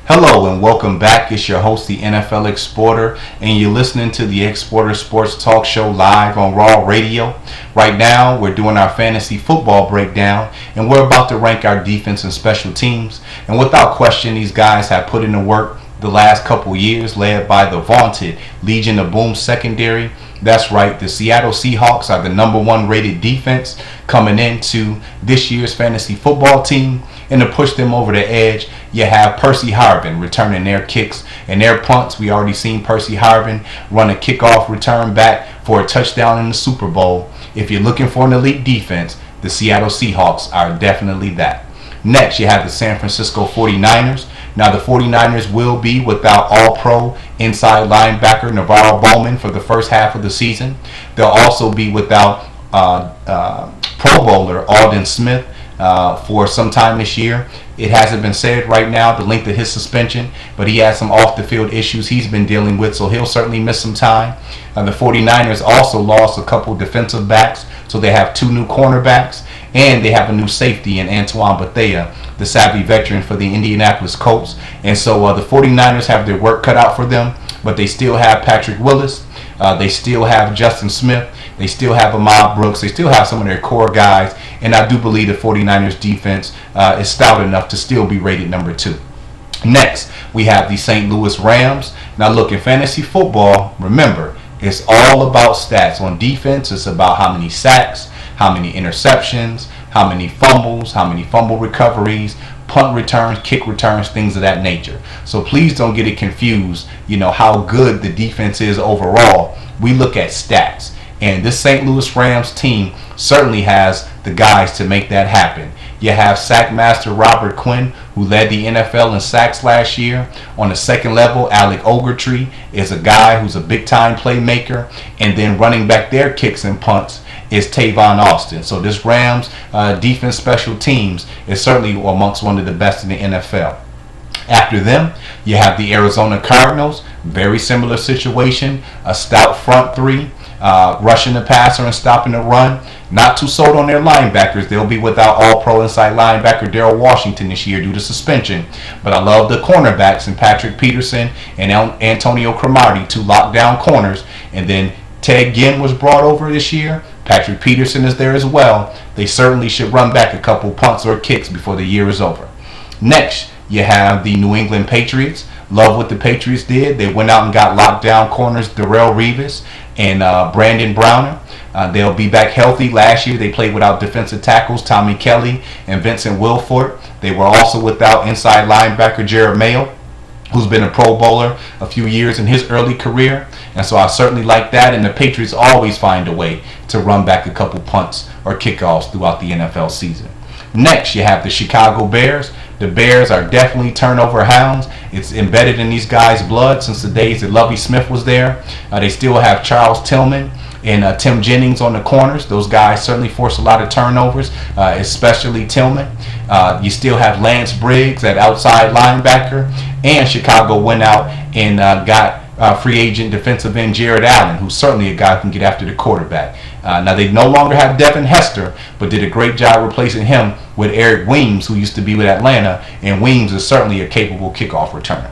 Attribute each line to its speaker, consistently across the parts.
Speaker 1: Hello and welcome back. It's your host, the NFL Exporter, and you're listening to the Exporter Sports Talk Show live on Raw Radio. Right now, we're doing our fantasy football breakdown, and we're about to rank our defense and special teams. And without question, these guys have put in the work the last couple years, led by the vaunted Legion of Boom secondary. That's right, the Seattle Seahawks are the #1 rated defense coming into this year's fantasy football team. And to push them over the edge, you have Percy Harvin returning their kicks and their punts. We already seen Percy Harvin run a kickoff return back for a touchdown in the Super Bowl. If you're looking for an elite defense, the Seattle Seahawks are definitely that. Next, you have the San Francisco 49ers. Now, the 49ers will be without all-pro inside linebacker Navarro Bowman for the first half of the season. They'll also be without Pro Bowler Aldon Smith for some time this year. It hasn't been said right now the length of his suspension, but he has some off-the-field issues he's been dealing with, so he'll certainly miss some time. The 49ers also lost a couple defensive backs, so they have 2 new cornerbacks, and they have a new safety in Antoine Bethea, the savvy veteran for the Indianapolis Colts. And so the 49ers have their work cut out for them, but they still have Patrick Willis. They still have Justin Smith. They still have Ahmad Brooks. They still have some of their core guys. And I do believe the 49ers defense is stout enough to still be rated #2. Next, we have the St. Louis Rams. Now look, in fantasy football, remember, it's all about stats. On defense, it's about how many sacks, how many interceptions, how many fumbles, how many fumble recoveries, punt returns, kick returns, things of that nature. So please don't get it confused, how good the defense is overall. We look at stats. And this St. Louis Rams team certainly has the guys to make that happen. You have sack master Robert Quinn, who led the NFL in sacks last year. On the second level, Alec Ogletree is a guy who's a big-time playmaker. And then running back their kicks and punts is Tavon Austin. So this Rams defense special teams is certainly amongst one of the best in the NFL. After them, you have the Arizona Cardinals. Very similar situation. A stout front three. Rushing the passer and stopping the run. Not too sold on their linebackers. They'll be without all-pro inside linebacker Darrell Washington this year due to suspension. But I love the cornerbacks in Patrick Peterson and Antonio Cromartie, 2 lockdown corners. And then Ted Ginn was brought over this year. Patrick Peterson is there as well. They certainly should run back a couple punts or kicks before the year is over. Next, you have the New England Patriots. Love what the Patriots did. They went out and got lockdown corners Darrell Revis and Brandon Browner. They'll be back healthy. Last year they played without defensive tackles Tommy Kelly and Vincent Wilfork. They were also without inside linebacker Jared Mayo, who's been a Pro Bowler a few years in his early career. And so I certainly like that. And the Patriots always find a way to run back a couple punts or kickoffs throughout the NFL season. Next, you have the Chicago Bears. The Bears are definitely turnover hounds. It's embedded in these guys' blood since the days that Lovie Smith was there. They still have Charles Tillman and Tim Jennings on the corners. Those guys certainly force a lot of turnovers, especially Tillman. You still have Lance Briggs at outside linebacker. And Chicago went out and got free agent defensive end Jared Allen, who's certainly a guy who can get after the quarterback. Now, they no longer have Devin Hester, but did a great job replacing him with Eric Weems, who used to be with Atlanta, and Weems is certainly a capable kickoff returner.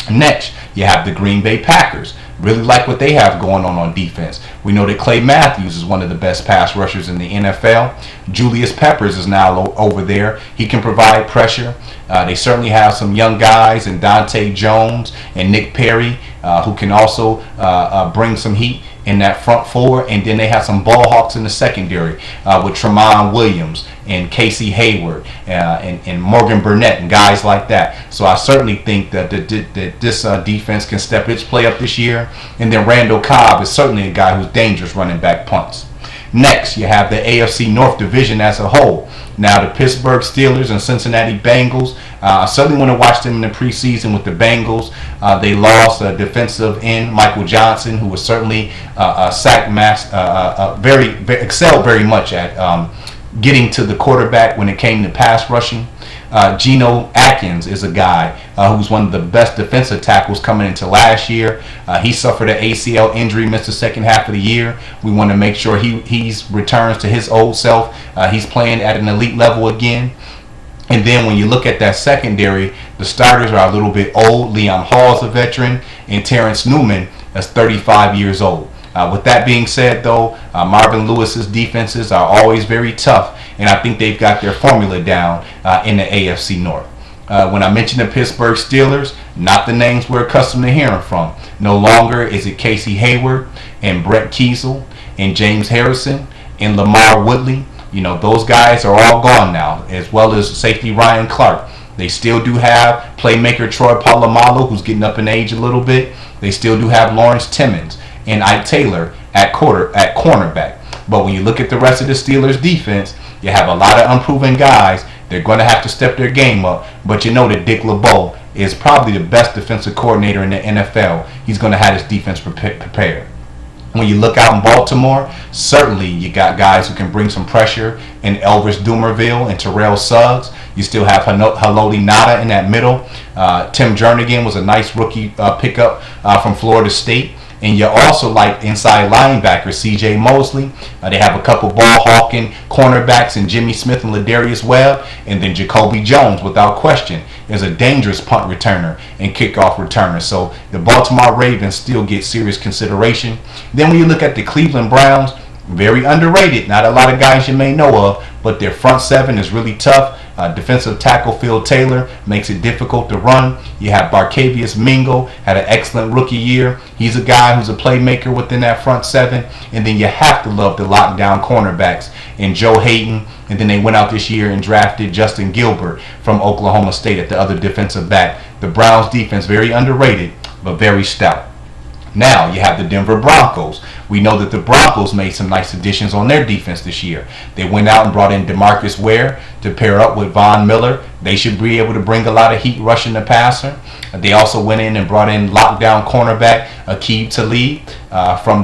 Speaker 1: Next, you have the Green Bay Packers. Really like what they have going on defense. We know that Clay Matthews is one of the best pass rushers in the NFL. Julius Peppers is now over there. He can provide pressure. They certainly have some young guys in Dante Jones and Nick Perry who can also bring some heat in that front four. And then they have some ball hawks in the secondary with Tramon Williams and Casey Hayward and Morgan Burnett and guys like that. So I certainly think that this defense can step its play up this year. And then Randall Cobb is certainly a guy who's dangerous running back punts. Next, you have the AFC North Division as a whole. Now, the Pittsburgh Steelers and Cincinnati Bengals. I certainly want to watch them in the preseason with the Bengals. They lost defensive end Michael Johnson, who was certainly a sack master, excelled very much at getting to the quarterback when it came to pass rushing. Geno Atkins is a guy who's one of the best defensive tackles coming into last year. He suffered an ACL injury, missed the second half of the year. We want to make sure he returns to his old self. He's playing at an elite level again. And then when you look at that secondary, The starters are a little bit old. Liam Hall's a veteran, and Terrence Newman is 35 years old. With that being said, though, Marvin Lewis's defenses are always very tough, and I think they've got their formula down in the AFC North. When I mentioned the Pittsburgh Steelers, not the names we're accustomed to hearing from. No longer is it Casey Hayward and Brett Kiesel and James Harrison and Lamar Woodley. You know, those guys are all gone now, as well as safety Ryan Clark. They still do have playmaker Troy Polamalu, who's getting up in age a little bit. They still do have Lawrence Timmons and Ike Taylor at cornerback. But when you look at the rest of the Steelers defense, you have a lot of unproven guys. They're going to have to step their game up. But you know that Dick LeBeau is probably the best defensive coordinator in the NFL. He's going to have his defense prepared. When you look out in Baltimore, certainly you got guys who can bring some pressure in Elvis Dumerville and Terrell Suggs. You still have Haloti Ngata in that middle. Tim Jernigan was a nice rookie pickup from Florida State. And you also like inside linebacker C.J. Mosley. They have a couple ball-hawking cornerbacks in Jimmy Smith and Ladarius Webb. And then Jacoby Jones, without question, is a dangerous punt returner and kickoff returner. So the Baltimore Ravens still get serious consideration. Then when you look at the Cleveland Browns, very underrated. Not a lot of guys you may know of, but their front seven is really tough. Defensive tackle Phil Taylor makes it difficult to run. You have Barkevious Mingo, had an excellent rookie year. He's a guy who's a playmaker within that front seven. And then you have to love the lockdown cornerbacks in Joe Hayden. And then they went out this year and drafted Justin Gilbert from Oklahoma State at the other defensive back. The Browns defense very underrated, but very stout. Now you have the Denver Broncos. We know that the Broncos made some nice additions on their defense this year. They went out and brought in DeMarcus Ware to pair up with Von Miller. They should be able to bring a lot of heat rushing the passer. They also went in and brought in lockdown cornerback Aqib Talib from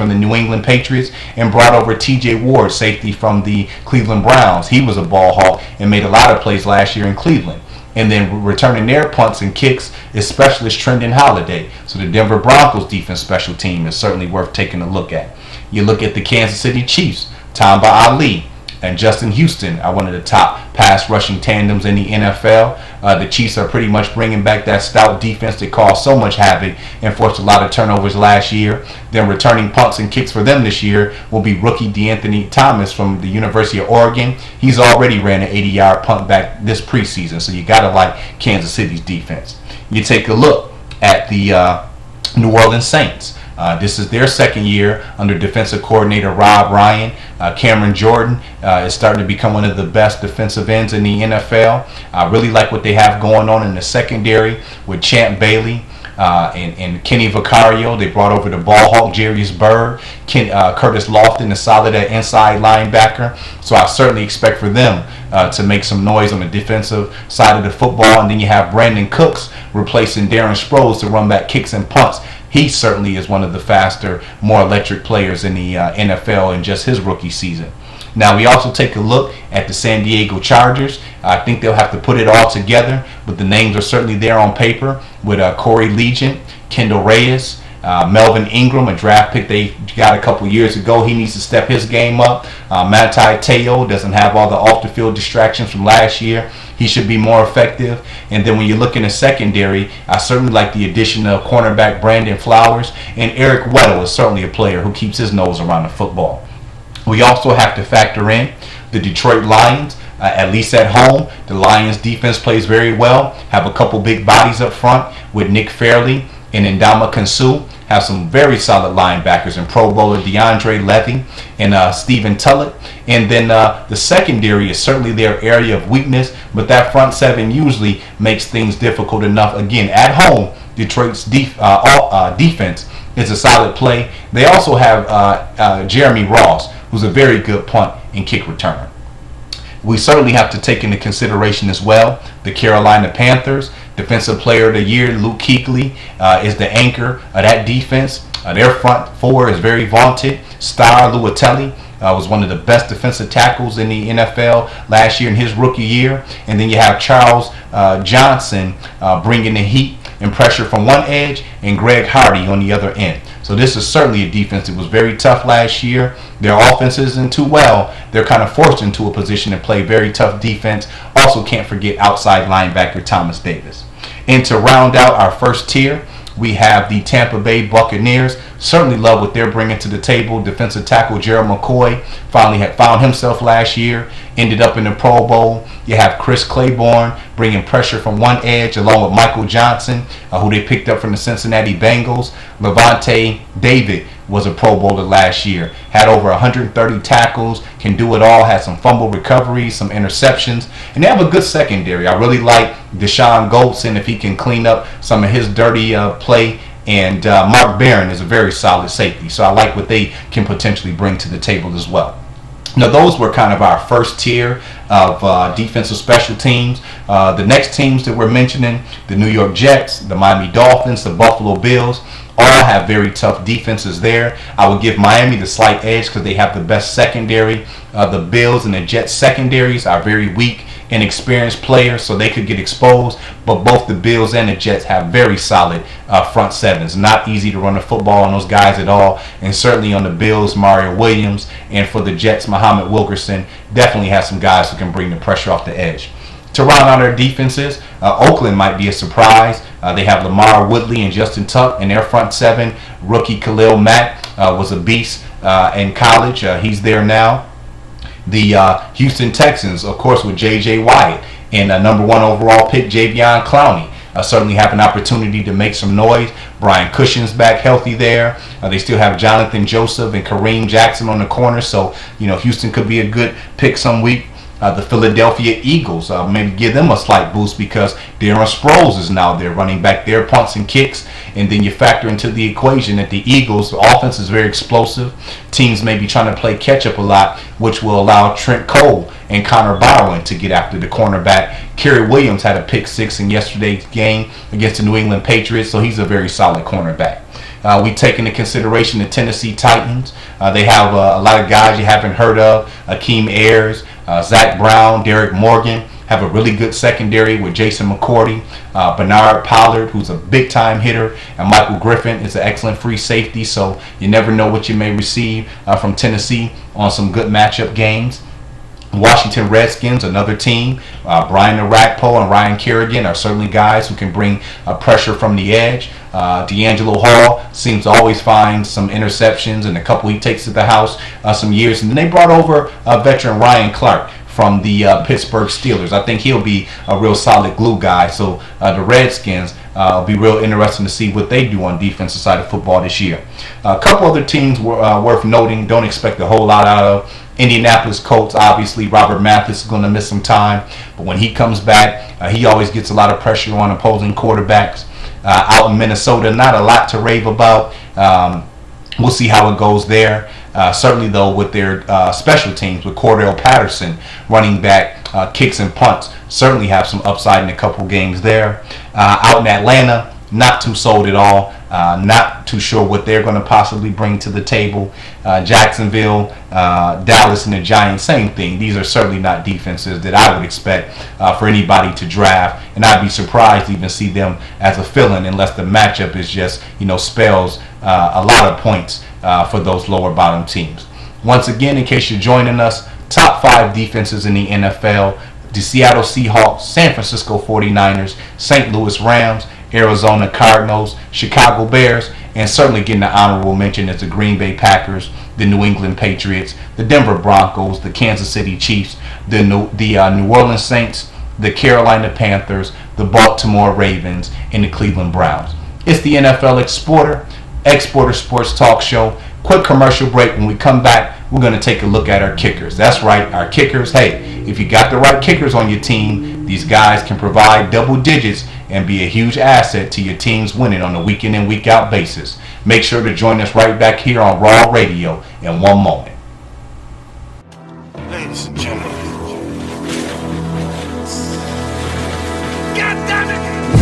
Speaker 1: the New England Patriots, and brought over T.J. Ward, safety from the Cleveland Browns. He was a ball hawk and made a lot of plays last year in Cleveland. And then returning their punts and kicks is specialist Trendon Holiday. So the Denver Broncos defense special team is certainly worth taking a look at. You look at the Kansas City Chiefs, Tamba Ali and Justin Houston are one of the top pass rushing tandems in the NFL. The Chiefs are pretty much bringing back that stout defense that caused so much havoc and forced a lot of turnovers last year. Then returning punts and kicks for them this year will be rookie DeAnthony Thomas from the University of Oregon. He's already ran an 80-yard punt back this preseason, so you got to like Kansas City's defense. You take a look at the New Orleans Saints. This is their second year under defensive coordinator Rob Ryan. Cameron Jordan is starting to become one of the best defensive ends in the NFL. I really like what they have going on in the secondary with Champ Bailey and Kenny Vaccaro. They brought over the ball hawk Jarius Byrd. Curtis Lofton is solid at inside linebacker. So I certainly expect for them to make some noise on the defensive side of the football. And then you have Brandon Cooks replacing Darren Sproles to run back kicks and punts. He certainly is one of the faster, more electric players in the NFL in just his rookie season. Now we also take a look at the San Diego Chargers. I think they'll have to put it all together, but the names are certainly there on paper with Corey Legent, Kendall Reyes, Melvin Ingram, a draft pick they got a couple years ago. He needs to step his game up. Manti Te'o doesn't have all the off-the-field distractions from last year. He should be more effective. And then when you look in the secondary, I certainly like the addition of cornerback Brandon Flowers. And Eric Weddle is certainly a player who keeps his nose around the football. We also have to factor in the Detroit Lions. At least at home, the Lions defense plays very well. Have a couple big bodies up front with Nick Fairley and Ndamukong Suh. Have some very solid linebackers in Pro Bowler DeAndre Levy and Stephen Tullett. And then the secondary is certainly their area of weakness, but that front seven usually makes things difficult enough. Again, at home, Detroit's defense is a solid play. They also have Jeremy Ross, who's a very good punt and kick returner. We certainly have to take into consideration as well the Carolina Panthers. Defensive Player of the Year, Luke Kuechly, is the anchor of that defense. Their front four is very vaunted. Star Luatelli, was one of the best defensive tackles in the NFL last year in his rookie year. And then you have Charles Johnson bringing the heat and pressure from one edge, and Greg Hardy on the other end. So this is certainly a defense that was very tough last year. Their offense isn't too well. They're kind of forced into a position to play very tough defense. Also can't forget outside linebacker Thomas Davis. And to round out our first tier, we have the Tampa Bay Buccaneers. Certainly love what they're bringing to the table. Defensive tackle Gerald McCoy finally had found himself last year, ended up in the Pro Bowl. You have Chris Claiborne bringing pressure from one edge along with Michael Johnson, who they picked up from the Cincinnati Bengals. Levante David was a Pro Bowler last year. Had over 130 tackles, can do it all, had some fumble recoveries, some interceptions, and they have a good secondary. I really like Deshaun Goldson if he can clean up some of his dirty play. And Mark Barron is a very solid safety. So I like what they can potentially bring to the table as well. Now, those were kind of our first tier of defensive special teams. The next teams that we're mentioning, the New York Jets, the Miami Dolphins, the Buffalo Bills, all have very tough defenses there. I would give Miami the slight edge because they have the best secondary. The Bills and the Jets secondaries are very weak, inexperienced players, so they could get exposed. But both the Bills and the Jets have very solid front sevens. Not easy to run the football on those guys at all. And certainly on the Bills, Mario Williams, and for the Jets, Muhammad Wilkerson definitely has some guys who can bring the pressure off the edge. To round out their defenses, Oakland might be a surprise. They have Lamar Woodley and Justin Tuck in their front seven. Rookie Khalil Mack was a beast in college. He's there now. The Houston Texans, of course, with J.J. Watt and number 1 overall pick Jadeveon Clowney. Certainly have an opportunity to make some noise. Brian Cushing's back healthy there. They still have Jonathan Joseph and Kareem Jackson on the corner. So, Houston could be a good pick some week. The Philadelphia Eagles, maybe give them a slight boost because Darren Sproles is now there running back their punts and kicks. And then you factor into the equation that the Eagles' offense is very explosive. Teams may be trying to play catch up a lot, which will allow Trent Cole and Connor Barwin to get after the cornerback. Kerry Williams had a pick six in yesterday's game against the New England Patriots, so he's a very solid cornerback. We take into consideration the Tennessee Titans. They have a lot of guys you haven't heard of. Akeem Ayers, Zach Brown, Derek Morgan have a really good secondary with Jason McCourty, Bernard Pollard, who's a big-time hitter, and Michael Griffin is an excellent free safety. So you never know what you may receive from Tennessee on some good matchup games. Washington Redskins, another team. Brian Orakpo and Ryan Kerrigan are certainly guys who can bring pressure from the edge. D'Angelo Hall seems to always find some interceptions, and a couple he takes to the house some years. And then they brought over veteran Ryan Clark from the Pittsburgh Steelers. I think he'll be a real solid glue guy. So the Redskins will be real interesting to see what they do on defensive side of football this year. A couple other teams worth noting. Don't expect a whole lot out of. Indianapolis Colts, obviously, Robert Mathis is going to miss some time. But when he comes back, he always gets a lot of pressure on opposing quarterbacks. Out in Minnesota, not a lot to rave about. We'll see how it goes there. Certainly, though, with their special teams, with Cordell Patterson running back, kicks and punts, certainly have some upside in a couple games there. Out in Atlanta, not too sold at all. Not too sure what they're going to possibly bring to the table. Jacksonville, Dallas, and the Giants, same thing. These are certainly not defenses that I would expect for anybody to draft, and I'd be surprised to even see them as a fill-in unless the matchup is just, spells a lot of points for those lower bottom teams. Once again, in case you're joining us, top 5 defenses in the NFL: the Seattle Seahawks, San Francisco 49ers, St. Louis Rams, Arizona Cardinals, Chicago Bears, and certainly getting an honorable mention is the Green Bay Packers, the New England Patriots, the Denver Broncos, the Kansas City Chiefs, the New Orleans Saints, the Carolina Panthers, the Baltimore Ravens, and the Cleveland Browns. It's the NFL Exporter Sports Talk Show. Quick commercial break. When we come back, we're going to take a look at our kickers. That's right, our kickers. Hey, if you got the right kickers on your team, these guys can provide double digits and be a huge asset to your team's winning on a week in and week out basis. Make sure to join us right back here on Raw Radio in one moment.
Speaker 2: Ladies and gentlemen, God damn it!